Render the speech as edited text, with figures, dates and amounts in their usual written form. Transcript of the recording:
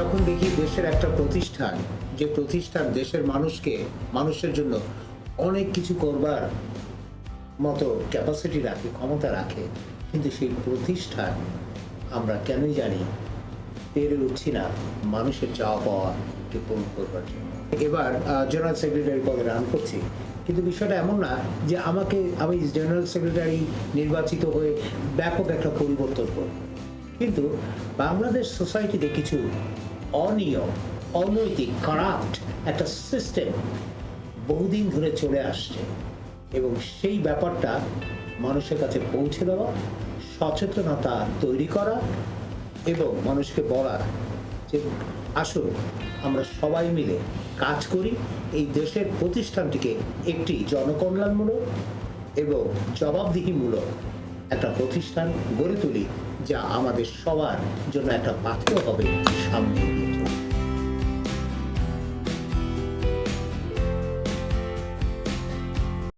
যখন দেখি দেশের একটা প্রতিষ্ঠান, যে প্রতিষ্ঠান দেশের মানুষের জন্য অনেক কিছু করবার মতো ক্যাপাসিটি রাখে, ক্ষমতা রাখে, কিন্তু সেই প্রতিষ্ঠান আমরা কেনই জানি পেরে উঠছি না মানুষের চাওয়া পাওয়াকে পূরণ করবার জন্য। এবার জেনারেল সেক্রেটারি পদে রান করছি, কিন্তু বিষয়টা এমন না যে আমি জেনারেল সেক্রেটারি নির্বাচিত হয়ে ব্যাপক একটা পরিবর্তন করব। কিন্তু বাংলাদেশ সোসাইটিতে কিছু অনিয়ম, অনৈতিক, কারাপ্ট একটা সিস্টেম বহুদিন ধরে চলে আসছে, এবং সেই ব্যাপারটা মানুষের কাছে পৌঁছে দেওয়া, সচেতনতা তৈরি করা এবং মানুষকে বলা যে আসুন আমরা সবাই মিলে কাজ করি, এই দেশের প্রতিষ্ঠানটিকে একটি জনকল্যাণমূলক এবং জবাবদিহিমূলক একটা প্রতিষ্ঠান গড়ে তুলি, যা আমাদের সবার জন্য একটা পাথেয় হবে সামনে এগিয়ে চলতে।